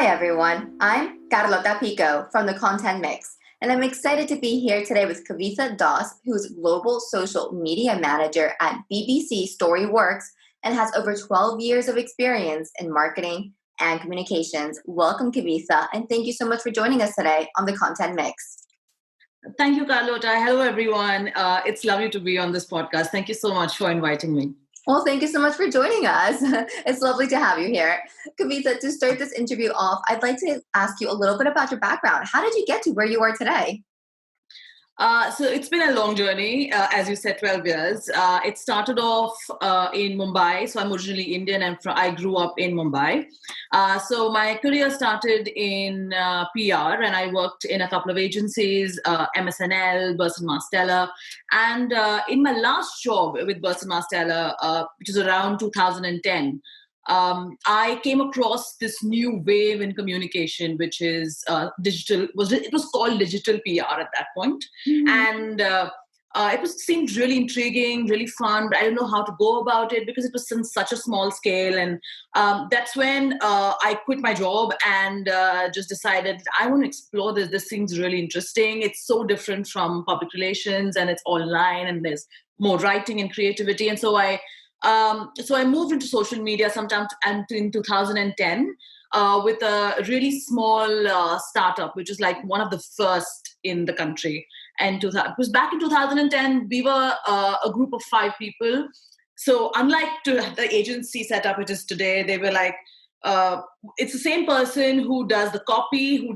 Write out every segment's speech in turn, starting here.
Hi everyone, I'm Carlota Pico from the Content Mix, and I'm excited to be here today with Kavitha Das, who's Global Social Media Manager at BBC StoryWorks and has over 12 years of experience in marketing and communications. Welcome, Kavitha, and thank you so much for joining us today on the Content Mix. Thank you, Carlota. Hello, everyone. It's lovely to be on this podcast. Thank you so much for inviting me. Well, thank you so much for joining us. It's lovely to have you here. Kavitha, to start this interview off, I'd like to ask you a little bit about your background. How did you get to where you are today? So it's been a long journey, as you said, 12 years. It started off in Mumbai. So I'm originally Indian and I grew up in Mumbai. So my career started in PR and I worked in a couple of agencies, MSNL, Burson Marsteller. And in my last job with Burson Marsteller, which was around 2010, I came across this new wave in communication, which is digital. It was called digital PR at that point. Mm-hmm. And seemed really intriguing, really fun, but I didn't know how to go about it because it was on such a small scale. And that's when I quit my job and just decided I want to explore this. This seems really interesting. It's so different from public relations and it's online and there's more writing and creativity. And so I moved into social media sometime in 2010 with a really small startup, which is like one of the first in the country. And it was back in 2010, we were a group of 5 people. So unlike the agency setup it is today, they were like, it's the same person who does the copy, who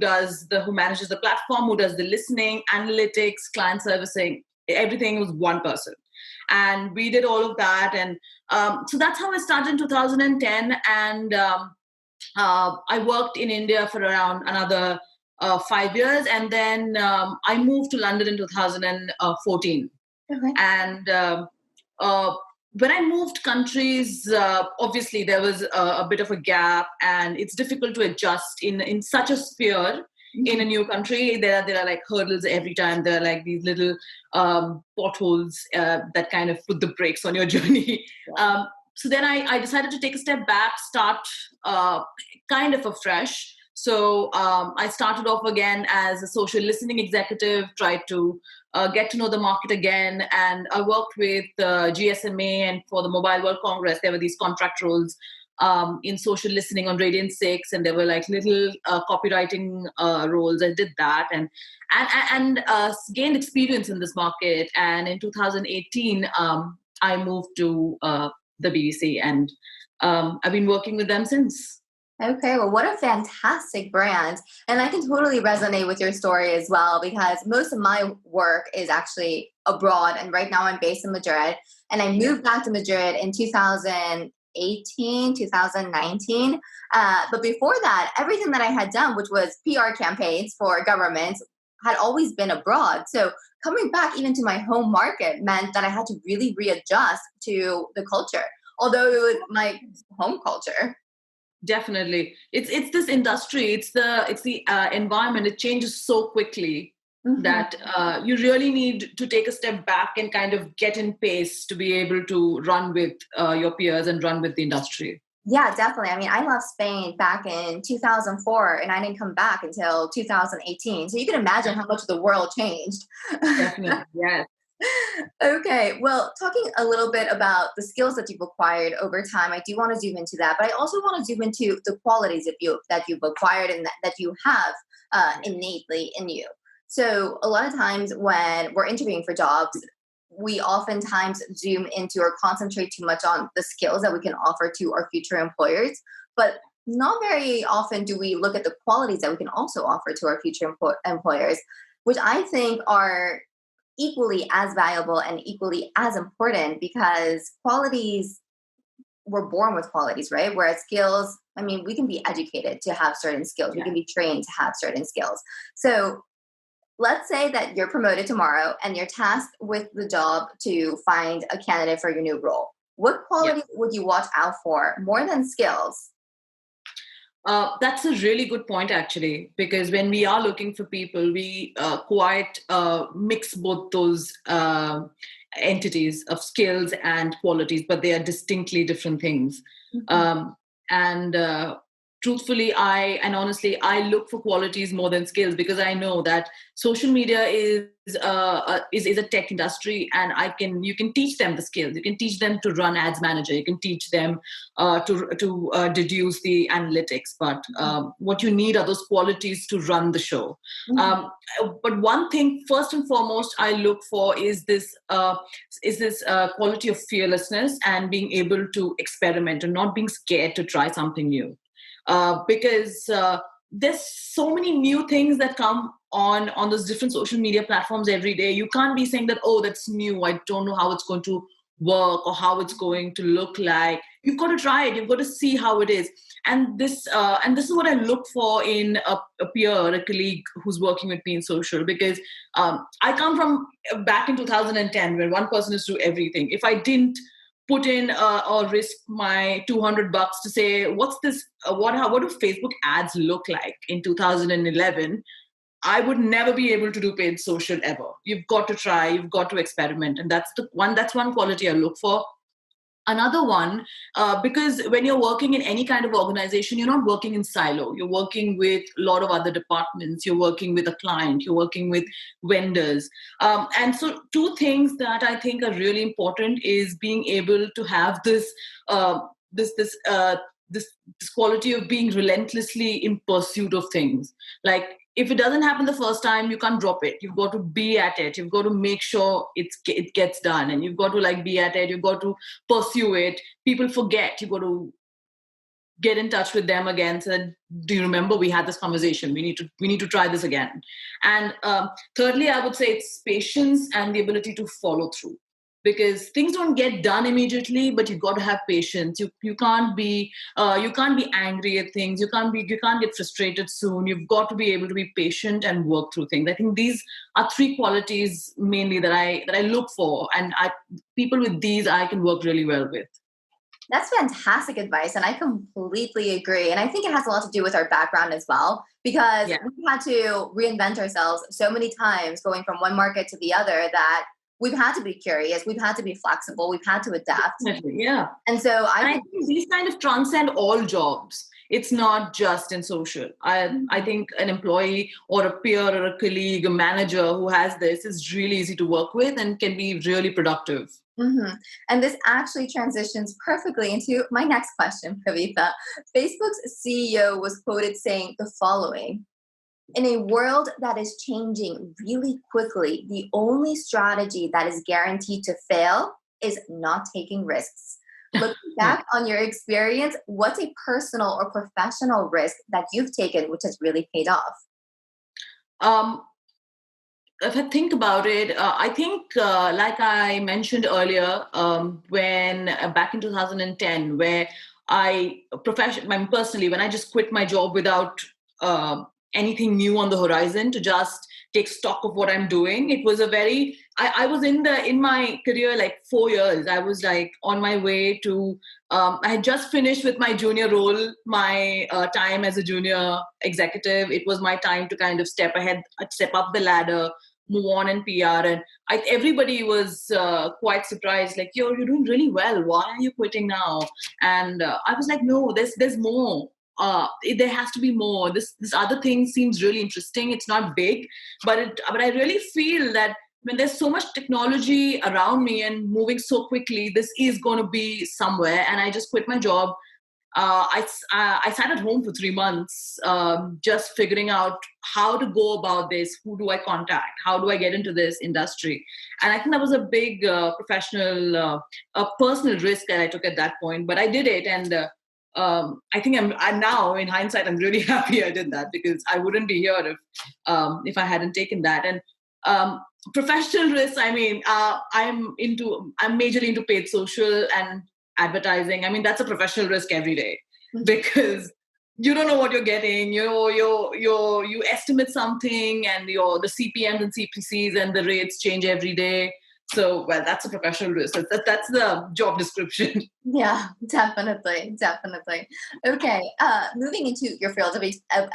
manages the platform, who does the listening, analytics, client servicing. Everything was one person. And we did all of that. And so that's how I started in 2010. And I worked in India for around another 5 years. And then I moved to London in 2014. Okay. And when I moved countries, obviously there was a bit of a gap and it's difficult to adjust in such a sphere. In a new country, there are like hurdles every time. There are like these little potholes that kind of put the brakes on your journey. Yeah. So then I decided to take a step back, start kind of afresh. So I started off again as a social listening executive, tried to get to know the market again. And I worked with GSMA and for the Mobile World Congress, there were these contract roles in social listening on Radiant 6, and there were like little copywriting roles. I did that and gained experience in this market. And in 2018, I moved to the BBC, and I've been working with them since. Okay, well, what a fantastic brand. And I can totally resonate with your story as well, because most of my work is actually abroad. And right now I'm based in Madrid, and I moved back to Madrid in 2019. But before that, everything that I had done, which was PR campaigns for governments, had always been abroad. So coming back even to my home market meant that I had to really readjust to the culture, although it was my home culture. Definitely. It's this industry, it's the environment. It changes so quickly. Mm-hmm. That you really need to take a step back and kind of get in pace to be able to run with your peers and run with the industry. Yeah, definitely. I mean, I left Spain back in 2004 and I didn't come back until 2018. So you can imagine how much the world changed. Definitely, yes. Okay, well, talking a little bit about the skills that you've acquired over time, I do want to zoom into that, but I also want to zoom into the qualities that you've acquired and that you have innately in you. So a lot of times when we're interviewing for jobs, we oftentimes zoom into or concentrate too much on the skills that we can offer to our future employers, but not very often do we look at the qualities that we can also offer to our future employers, which I think are equally as valuable and equally as important, because qualities, we're born with qualities, right? Whereas skills, I mean, we can be educated to have certain skills. Yeah. We can be trained to have certain skills. So let's say that you're promoted tomorrow and you're tasked with the job to find a candidate for your new role. What qualities would you watch out for more than skills? That's a really good point, actually, because when we are looking for people, we quite mix both those entities of skills and qualities, but they are distinctly different things. Mm-hmm. And truthfully, and honestly, I look for qualities more than skills, because I know that social media is a tech industry, and you can teach them the skills. You can teach them to run ads manager. You can teach them to deduce the analytics. But what you need are those qualities to run the show. Mhm. But one thing, first and foremost, I look for is this quality of fearlessness and being able to experiment and not being scared to try something new. Because there's so many new things that come on those different social media platforms every day. You can't be saying that, oh, that's new, I don't know how it's going to work or how it's going to look like. You've got to try it. You've got to see how it is. And this is what I look for in a peer, a colleague who's working with me in social, because I come from back in 2010, where one person is to do everything. If I didn't put in or risk my $200 to say, what's this? What do Facebook ads look like in 2011? I would never be able to do paid social ever. You've got to try. You've got to experiment, and that's the one. That's one quality I look for. Another one, because when you're working in any kind of organization, you're not working in silo. You're working with a lot of other departments. You're working with a client. You're working with vendors. And so two things that I think are really important is being able to have uh, this, this, uh, this quality of being relentlessly in pursuit of things. Like, if it doesn't happen the first time, you can't drop it. You've got to be at it. You've got to make sure it gets done, and you've got to like be at it. You've got to pursue it. People forget. You've got to get in touch with them again. Said, do you remember we had this conversation? We need to try this again. And thirdly, I would say it's patience and the ability to follow through, because things don't get done immediately, but you've got to have patience. You can't be angry at things. You can't get frustrated soon. You've got to be able to be patient and work through things. I think these are three qualities mainly that I look for, and people with these I can work really well with. That's fantastic advice. And I completely agree. And I think it has a lot to do with our background as well, because Yeah, we've had to reinvent ourselves so many times going from one market to the other that we've had to be curious, we've had to be flexible, we've had to adapt. definitely. Yeah. And so And I I think, think these kind of transcend all jobs. It's not just in social. I think an employee or a peer or a colleague, a manager who has this is really easy to work with and can be really productive. mhm. And this actually transitions perfectly into my next question, Kavitha. Facebook's CEO was quoted saying the following: in a world that is changing really quickly, the only strategy that is guaranteed to fail is not taking risks. Looking Yeah. back on your experience, what's a personal or professional risk that you've taken which has really paid off? Um, if I think about it, I think, like I mentioned earlier, when back in 2010, where personally, when I just quit my job without uh, anything new on the horizon to just take stock of what I'm doing, it was a very. I was in my career like 4 years. I was like on my way to. I had just finished with my junior role, my time as a junior executive. It was my time to kind of step ahead, step up the ladder, move on in PR. And everybody was quite surprised, like, you're doing really well. Why are you quitting now? And I was like, no, there's more. There has to be more. This other thing seems really interesting. It's not big, but I really feel that when there's so much technology around me and moving so quickly, this is going to be somewhere. And I just quit my job. I sat at home for 3 months, just figuring out how to go about this. Who do I contact? How do I get into this industry? And I think that was a big professional, a personal risk that I took at that point. But I did it, and I think I'm now, in hindsight, I'm really happy I did that, because I wouldn't be here if I hadn't taken that. And um, professional risks. I mean, I'm majorly into paid social and advertising. I mean, that's a professional risk every day, because you don't know what you're getting. You estimate something, and the CPMs and CPCs and the rates change every day. So, well, that's a professional risk. That's the job description. Yeah, definitely, definitely. Okay, moving into your field of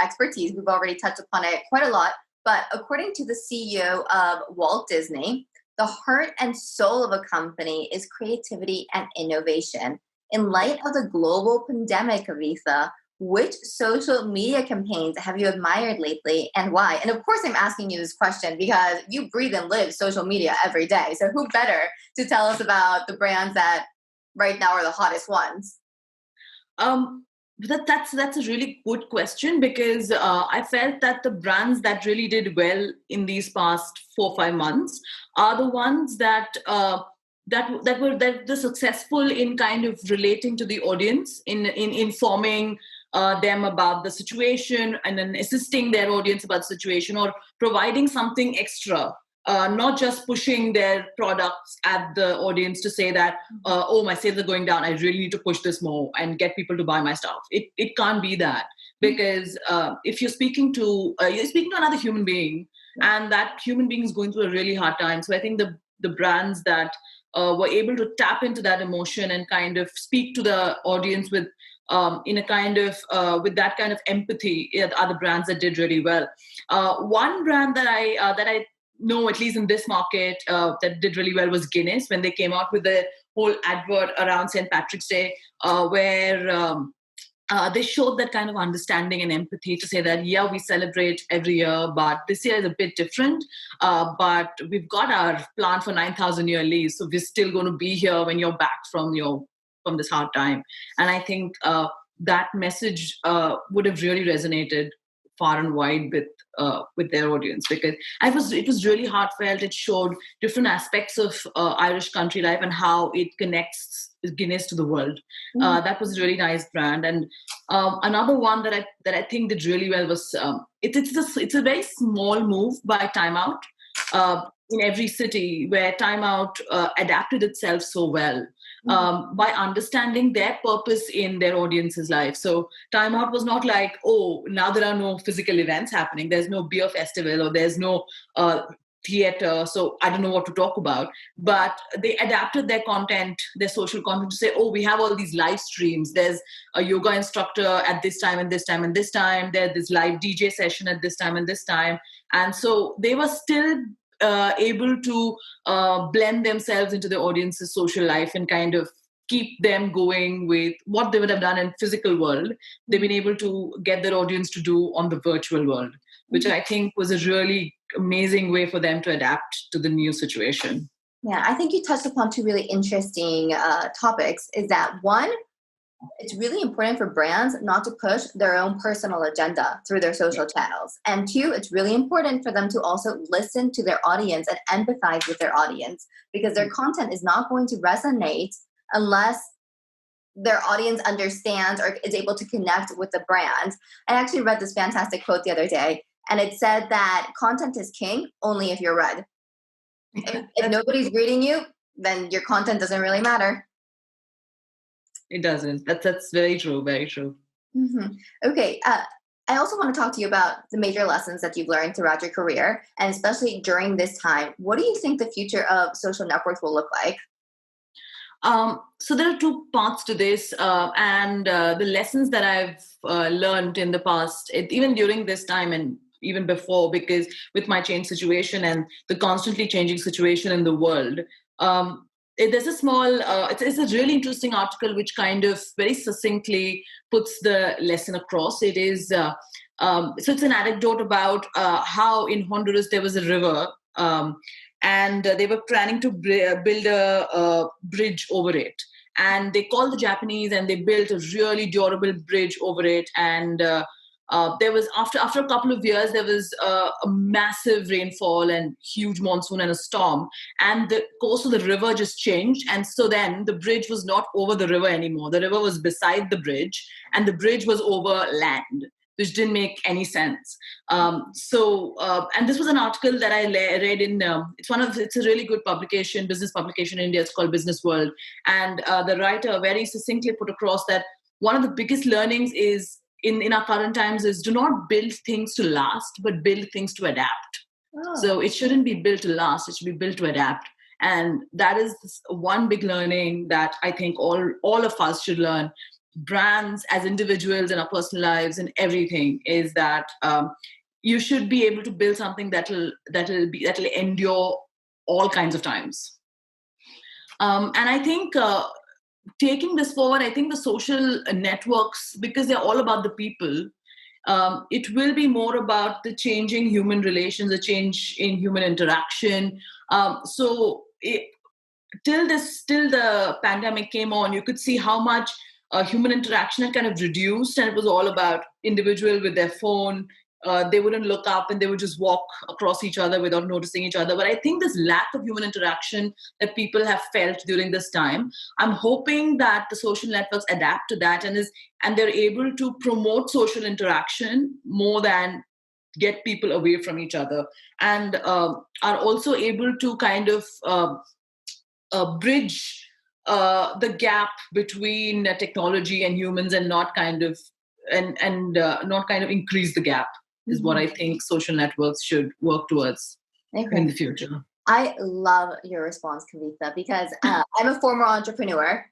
expertise, we've already touched upon it quite a lot. But according to the CEO of Walt Disney, the heart and soul of a company is creativity and innovation. In light of the global pandemic, Kavitha, which social media campaigns have you admired lately and why? And of course, I'm asking you this question because you breathe and live social media every day. So who better to tell us about the brands that right now are the hottest ones? Um, that's a really good question because I felt that the brands that really did well in these past 4 5 months are the ones that were successful in kind of relating to the audience in informing them about the situation and then assisting their audience about the situation or providing something extra, not just pushing their products at the audience to say that, oh, my sales are going down, I really need to push this more and get people to buy my stuff. It can't be that, because if you're speaking to another human being, and that human being is going through a really hard time. So I think the brands that were able to tap into that emotion and kind of speak to the audience with in a kind of with that kind of empathy are the brands that did really well. One brand that I know, at least in this market, that did really well was Guinness, when they came out with the whole advert around St. Patrick's Day, where they showed that kind of understanding and empathy to say that, yeah, we celebrate every year, but this year is a bit different. But we've got our plan for 9,000-year lease, so we're still going to be here when you're back from this hard time. And I think that message would have really resonated far and wide with their audience, because it was really heartfelt. It showed different aspects of Irish country life and how it connects Guinness to the world. That was a really nice brand. And another one that I think did really well was it's a very small move by Time Out in every city, where Time Out adapted itself so well. By understanding their purpose in their audience's life. So Time Out was not like, oh, now there are no physical events happening. There's no beer festival or there's no theater. So I don't know what to talk about. But they adapted their content, their social content, to say, oh, we have all these live streams. There's a yoga instructor at this time and this time and this time. There's this live DJ session at this time and this time. And so they were still able to blend themselves into the audience's social life and kind of keep them going with what they would have done in physical world. They've been able to get their audience to do on the virtual world, which I think was a really amazing way for them to adapt to the new situation. Yeah, I think you touched upon two really interesting topics. Is that one, it's really important for brands not to push their own personal agenda through their social channels. And two, it's really important for them to also listen to their audience and empathize with their audience, because their content is not going to resonate unless their audience understands or is able to connect with the brand. I actually read this fantastic quote the other day, and it said that content is king only if you're read. If nobody's reading you, then your content doesn't really matter. It doesn't. That's very true. Very true. Mm-hmm. Okay. I also want to talk to you about the major lessons that you've learned throughout your career, and especially during this time. What do you think the future of social networks will look like? So there are two parts to this, and the lessons that I've learned in the past, even during this time and even before, because with my change situation and the constantly changing situation in the world, there's a small, it's a really interesting article which kind of very succinctly puts the lesson across. It is, so it's an anecdote about how in Honduras there was a river, and they were planning to build a bridge over it. And they called the Japanese and they built a really durable bridge over it. And there was, after a couple of years, there was a massive rainfall and huge monsoon and a storm. And the course of the river just changed. And so then the bridge was not over the river anymore. The river was beside the bridge and the bridge was over land, which didn't make any sense. And this was an article that I read in, it's a really good publication, business publication in India. It's called Business World. And the writer very succinctly put across that one of the biggest learnings is in our current times is do not build things to last, but build things to adapt. Oh. So it shouldn't be built to last, it should be built to adapt. And that is one big learning that I think all of us should learn. Brands as individuals in our personal lives and everything, is that you should be able to build something that'll endure all kinds of times. And I think taking this forward, I think the social networks, because they're all about the people, it will be more about the changing human relations, the change in human interaction. Till the pandemic came on, you could see how much human interaction had kind of reduced, and it was all about individual with their phone. They wouldn't look up and they would just walk across each other without noticing each other. But I think this lack of human interaction that people have felt during this time, I'm hoping that the social networks adapt to that, and they're able to promote social interaction more than get people away from each other, and are also able to kind of bridge the gap between technology and humans, and not kind of not kind of increase the gap, is what I think social networks should work towards in the future. I love your response, Kavitha, because I'm a former entrepreneur,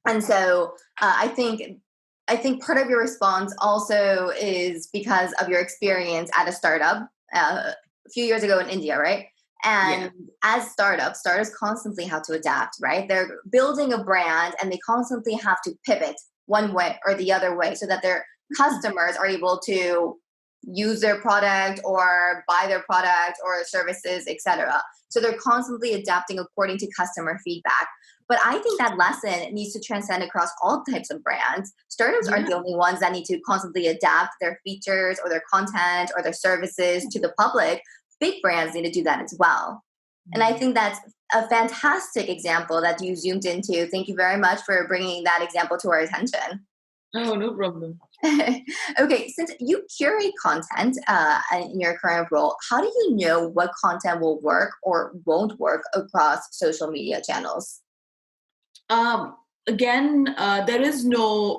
and so I think part of your response also is because of your experience at a startup a few years ago in India, right? And as startups constantly have to adapt, right? They're building a brand and they constantly have to pivot one way or the other way so that their customers are able to use their product or buy their product or services, etc. So they're constantly adapting according to customer feedback. But I think that lesson needs to transcend across all types of brands. Startups aren't the only ones that need to constantly adapt their features or their content or their services to the public. Big brands need to do that as well. And I think that's a fantastic example that you zoomed into. Thank you very much for bringing that example to our attention. Oh, no problem. Okay, since you curate content in your current role, how do you know what content will work or won't work across social media channels? Again, there is no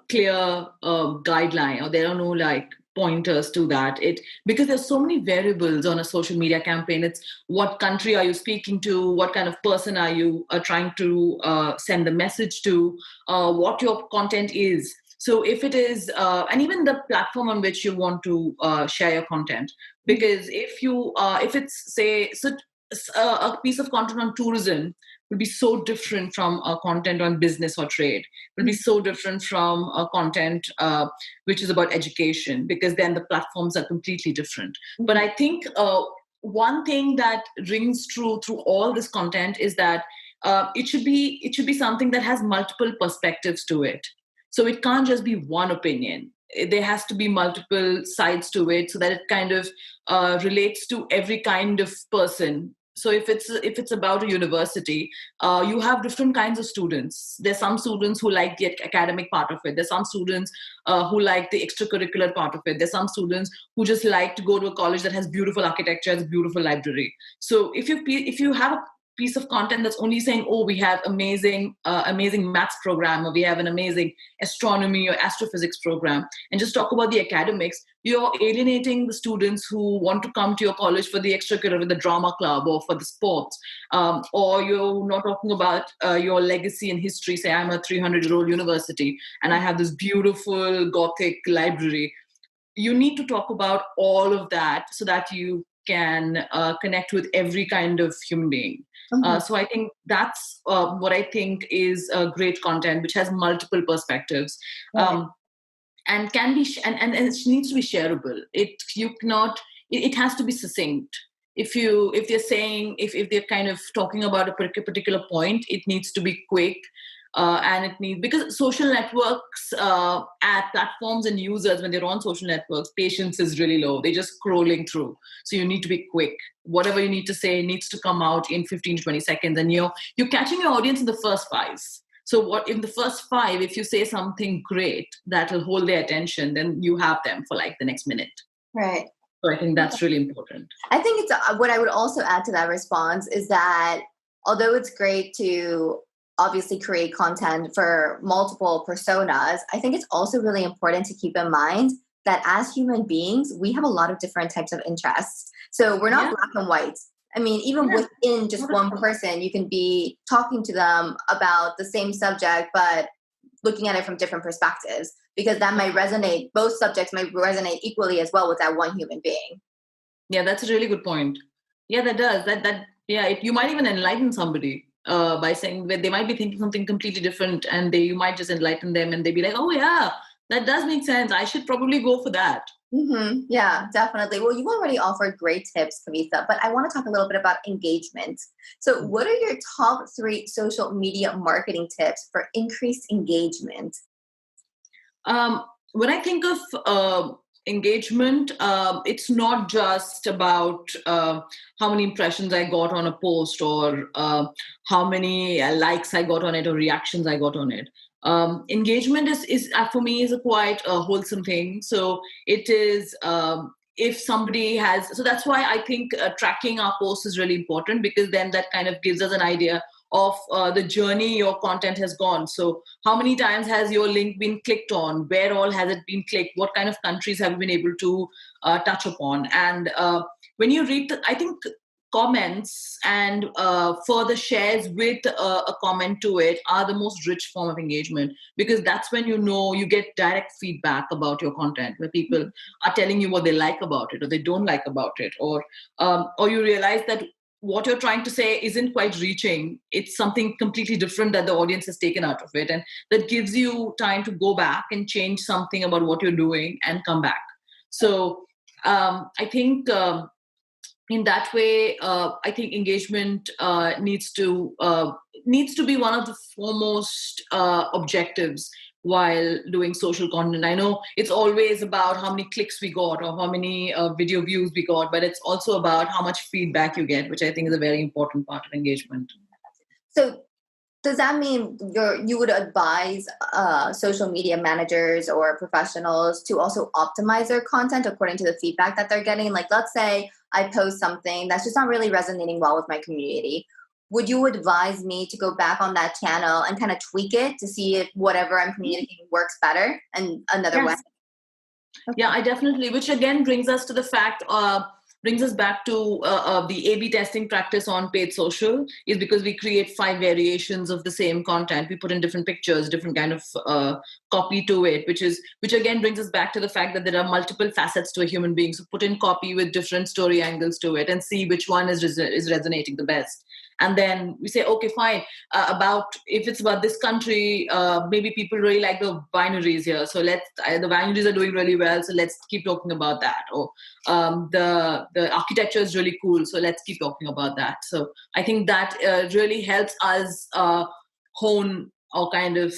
clear guideline, or there are no like pointers to that. Because there's so many variables on a social media campaign. It's what country are you speaking to, what kind of person are you trying to send the message to, what your content is. So if it is, and even the platform on which you want to share your content, because if it's say a piece of content on tourism will be so different from content on business or trade, will be so different from content which is about education, because then the platforms are completely different. But I think one thing that rings true through all this content is that it should be something that has multiple perspectives to it. So it can't just be one opinion. There has to be multiple sides to it, so that it kind of relates to every kind of person. So if it's about a university, you have different kinds of students. There's some students who like the academic part of it. There's some students who like the extracurricular part of it. There's some students who just like to go to a college that has beautiful architecture, has a beautiful library. So if you have a piece of content that's only saying, oh, we have amazing maths program, or we have an amazing astronomy or astrophysics program, and just talk about the academics, you're alienating the students who want to come to your college for the extracurricular, the drama club, or for the sports. Or you're not talking about your legacy and history. Say, I'm a 300-year-old university and I have this beautiful Gothic library. You need to talk about all of that so that you can connect with every kind of human being. So I think that's what I think is great content, which has multiple perspectives, and can be and it needs to be shareable. It has to be succinct. If they're kind of talking about a particular point, it needs to be quick. Because social networks, at platforms and users, when they're on social networks, patience is really low. They're just scrolling through. So you need to be quick. Whatever you need to say needs to come out in 15 to 20 seconds. And you're catching your audience in the first 5. So what in the first 5, if you say something great that will hold their attention, then you have them for like the next minute. Right. So I think that's really important. I think it's what I would also add to that response is that although it's great to obviously create content for multiple personas, I think it's also really important to keep in mind that as human beings, we have a lot of different types of interests. So we're not black and white. I mean, even within just one person, you can be talking to them about the same subject, but looking at it from different perspectives, because that might resonate, both subjects might resonate equally as well with that one human being. Yeah, that's a really good point. Yeah, that does. You might even enlighten somebody. by saying that they might be thinking something completely different, and you might just enlighten them, and they'd be like, oh yeah, that does make sense. I should probably go for that. Yeah, definitely. Well, you've already offered great tips, Kavitha, but I want to talk a little bit about engagement. So, what are your top 3 social media marketing tips for increased engagement? When I think of engagement, it's not just about how many impressions I got on a post, or how many likes I got on it, or reactions I got on it. Engagement is for me is a quite wholesome thing. So it is. If somebody has, so that's why I think tracking our posts is really important, because then that kind of gives us an idea of the journey your content has gone. So how many times has your link been clicked on? Where all has it been clicked? What kind of countries have you been able to touch upon? And when you read, I think comments and further shares with a comment to it are the most rich form of engagement, because that's when you get direct feedback about your content, where people are telling you what they like about it or they don't like about it, or you realize that what you're trying to say isn't quite reaching. It's something completely different that the audience has taken out of it. And that gives you time to go back and change something about what you're doing and come back. So I think in that way, I think engagement needs to be one of the foremost objectives while doing social content. I know it's always about how many clicks we got or how many video views we got, but it's also about how much feedback you get, which I think is a very important part of engagement. So, does that mean you would advise social media managers or professionals to also optimize their content according to the feedback that they're getting? Like, let's say I post something that's just not really resonating well with my community. Would you advise me to go back on that channel and kind of tweak it to see if whatever I'm communicating works better and another way? Yes. Okay. Yeah, I definitely, which again brings us to the fact, brings us back to the A/B testing practice on paid social, is because we create 5 variations of the same content. We put in different pictures, different kind of copy to it, which again brings us back to the fact that there are multiple facets to a human being. So put in copy with different story angles to it and see which one is resonating the best. And then we say, okay, fine. If it's about this country, maybe people really like the wineries here. So the wineries are doing really well. So let's keep talking about that. Or the architecture is really cool. So let's keep talking about that. So I think that really helps us hone or kind of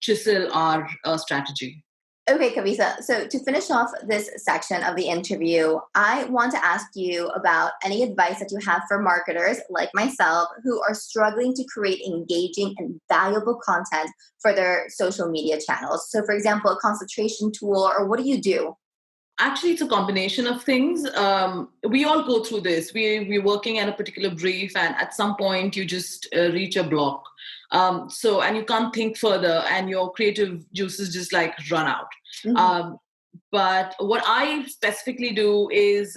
chisel our strategy. Okay, Kavitha. So to finish off this section of the interview, I want to ask you about any advice that you have for marketers like myself who are struggling to create engaging and valuable content for their social media channels. So, for example, a concentration tool, or what do you do? Actually, it's a combination of things. We all go through this. We're working at a particular brief, and at some point, you just reach a block. And you can't think further, and your creative juices just like run out. But what I specifically do is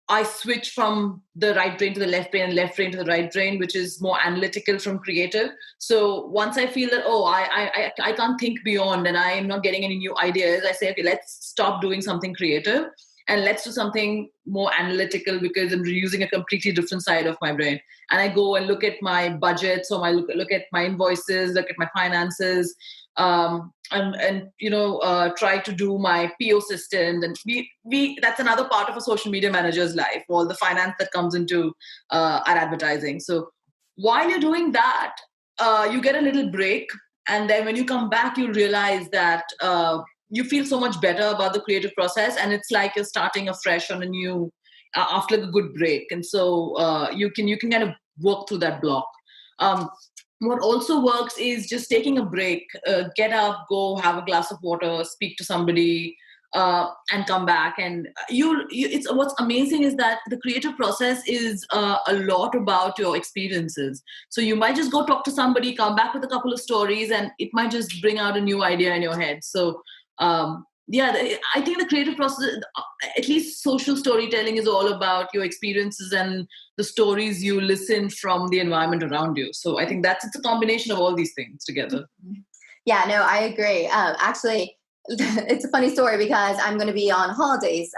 I switch from the right brain to the left brain and left brain to the right brain, which is more analytical from creative. So once I feel that, I can't think beyond and I am not getting any new ideas, I say, okay, let's stop doing something creative and let's do something more analytical, because I'm using a completely different side of my brain. And I go and look at my budget. So I look at my invoices, look at my finances, and try to do my PO system. And we that's another part of a social media manager's life, all the finance that comes into our advertising. So while you're doing that, you get a little break, and then when you come back, you realize that you feel so much better about the creative process, and it's like you're starting afresh on a new after a good break. And so you can kind of work through that block. What also works is just taking a break, get up, go have a glass of water, speak to somebody, and come back. And it's what's amazing is that the creative process is a lot about your experiences. So you might just go talk to somebody, come back with a couple of stories, and it might just bring out a new idea in your head. So I think the creative process, at least social storytelling, is all about your experiences and the stories you listen from the environment around you. So I think it's a combination of all these things together. Yeah, no, I agree. Actually, it's a funny story because I'm going to be on holidays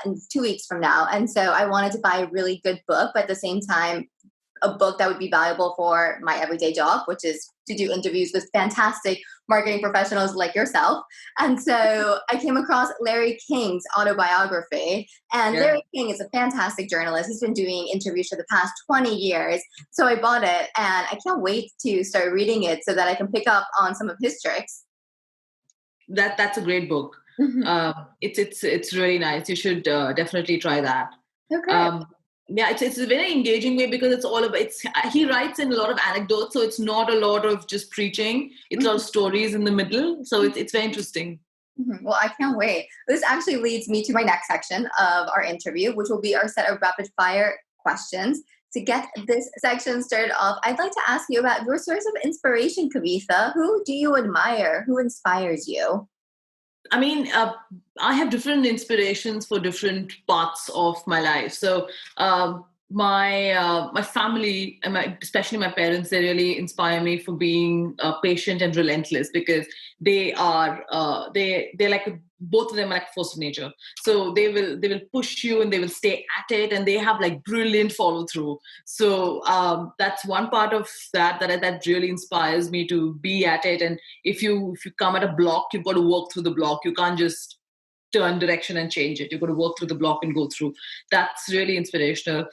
in 2 weeks from now. And so I wanted to buy a really good book, but at the same time, a book that would be valuable for my everyday job, which is to do interviews with fantastic marketing professionals like yourself. And so I came across Larry King's autobiography. And Yeah. Larry King is a fantastic journalist. He's been doing interviews for the past 20 years. So I bought it and I can't wait to start reading it so that I can pick up on some of his tricks. That's a great book. It's really nice. You should definitely try that. Okay. Yeah, it's a very engaging way because it's all about. He writes in a lot of anecdotes, so it's not a lot of just preaching. It's a lot of stories in the middle, so it's very interesting. Well, I can't wait. This actually leads me to my next section of our interview, which will be our set of rapid fire questions. To get this section started off, I'd like to ask you about your source of inspiration, Kavitha. Who do you admire? Who inspires you? I mean, I have different inspirations for different parts of my life. So my family and especially my parents, they really inspire me for being patient and relentless because they're like both of them are like a force of nature. So they will push you and they will stay at it, and they have like brilliant follow through. So that's one part of that really inspires me to be at it. And if you come at a block, you've got to work through the block. You can't just turn direction and change it. You've got to work through the block and go through. That's really inspirational.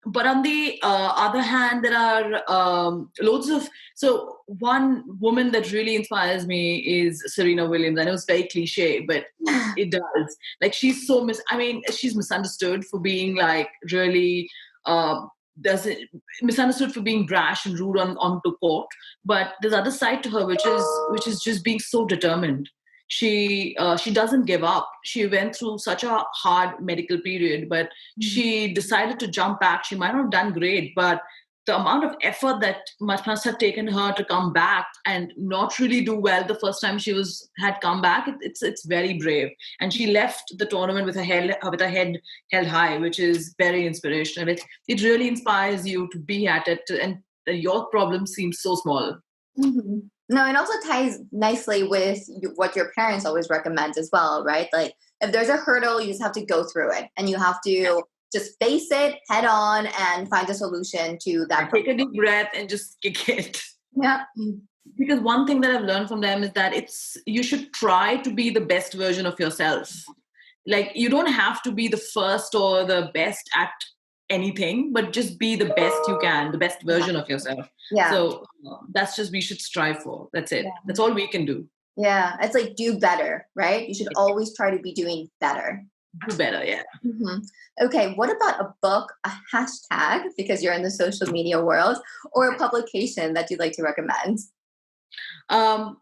But on the other hand, there are loads of. So one woman that really inspires me is Serena Williams. I know it's very cliche, but it does. Like she's so she's misunderstood for being like really. Does it misunderstood for being brash and rude onto court, but there's other side to her which is just being so determined. She doesn't give up. She went through such a hard medical period, but she decided to jump back. She might not have done great, but the amount of effort that must have taken her to come back and not really do well the first time had come back, it's very brave. And she left the tournament with her head held high, which is very inspirational. It really inspires you to be at it, and your problem seems so small. Mm-hmm. No, it also ties nicely with what your parents always recommend as well, right? Like if there's a hurdle, you just have to go through it and you have to just face it head on and find a solution to that. Take a deep breath and just kick it. Yeah. Because one thing that I've learned from them is that you should try to be the best version of yourself. Like you don't have to be the first or the best at anything, but just be the best you can, the best version of yourself. Yeah. So that's just we should strive for. That's it. Yeah. That's all we can do. Yeah. It's like do better, right? You should always try to be doing better. Do better, yeah. Okay. What about a book, a hashtag, because you're in the social media world, or a publication that you'd like to recommend? There are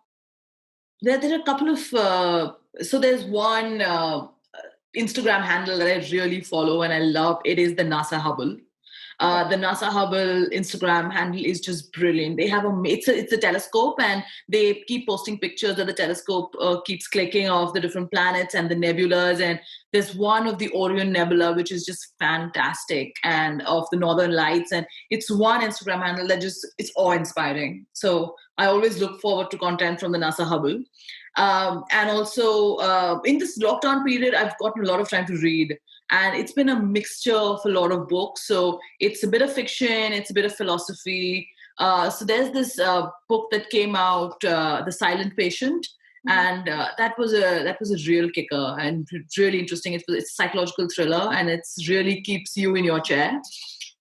a couple of, so there's one Instagram handle that I really follow and I love. It is the NASA Hubble. The NASA Hubble Instagram handle is just brilliant. They have it's a telescope, and they keep posting pictures that the telescope keeps clicking of the different planets and the nebulas. And there's one of the Orion Nebula, which is just fantastic, and of the Northern Lights. And it's one Instagram handle that it's awe-inspiring. So I always look forward to content from the NASA Hubble. And also in this lockdown period, I've gotten a lot of time to read. And it's been a mixture of a lot of books. So it's a bit of fiction, it's a bit of philosophy. So there's this book that came out, The Silent Patient. And that was a real kicker and really interesting. It's a psychological thriller, and it really keeps you in your chair.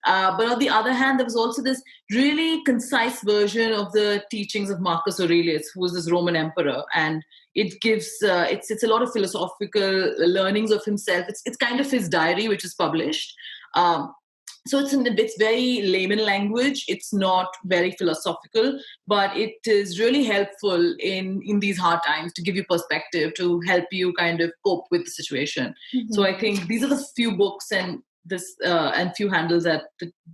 But on the other hand, there was also this really concise version of the teachings of Marcus Aurelius, who was this Roman emperor, and it gives it's a lot of philosophical learnings of himself. It's kind of his diary, which is published. So it's very layman language. It's not very philosophical, but it is really helpful in these hard times to give you perspective, to help you kind of cope with the situation. So I think these are the few books and few handles that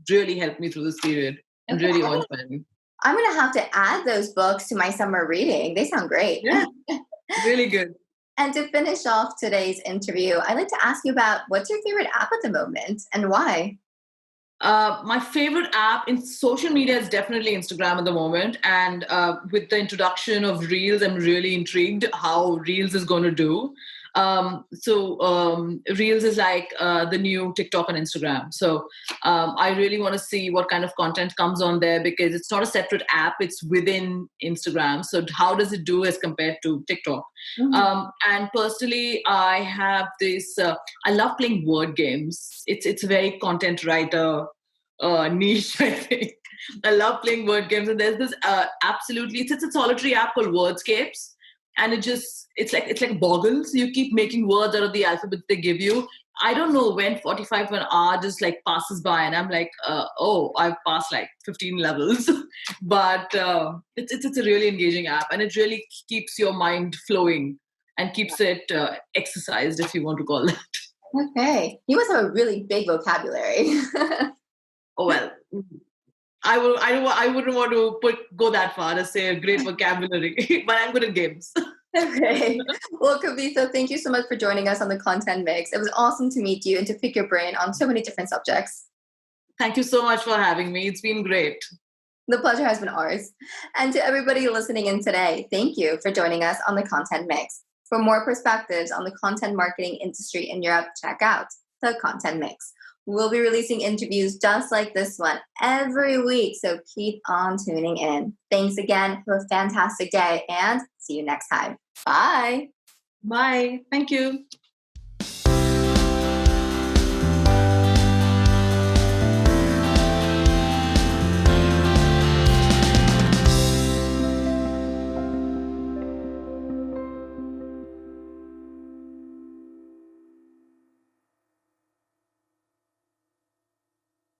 really helped me through this period and really awe-inspired me. I'm going to have to add those books to my summer reading. They sound great. Yeah, really good. And to finish off today's interview, I'd like to ask you about what's your favorite app at the moment and why? My favorite app in social media is definitely Instagram at the moment. And with the introduction of Reels, I'm really intrigued how Reels is going to do. Reels is like the new TikTok and Instagram. So I really want to see what kind of content comes on there, because it's not a separate app, it's within Instagram. So how does it do as compared to TikTok? And personally, I have this, I love playing word games. It's a very content writer niche, I think. I love playing word games, and there's this it's a solitary app called Wordscapes, and it's like boggles. You keep making words out of the alphabet they give you. I don't know when 45 an hour just like passes by, and I'm like, I've passed like 15 levels. But it's a really engaging app, and it really keeps your mind flowing and keeps it exercised, if you want to call that. Okay. You must have a really big vocabulary. Oh well. I wouldn't want to go that far to say a great vocabulary, but I'm good at games. Okay. Well, Kavitha, thank you so much for joining us on the Content Mix. It was awesome to meet you and to pick your brain on so many different subjects. Thank you so much for having me. It's been great. The pleasure has been ours. And to everybody listening in today, thank you for joining us on the Content Mix. For more perspectives on the content marketing industry in Europe, check out the Content Mix. We'll be releasing interviews just like this one every week, so keep on tuning in. Thanks again. Have a fantastic day, and see you next time. Bye. Bye. Thank you.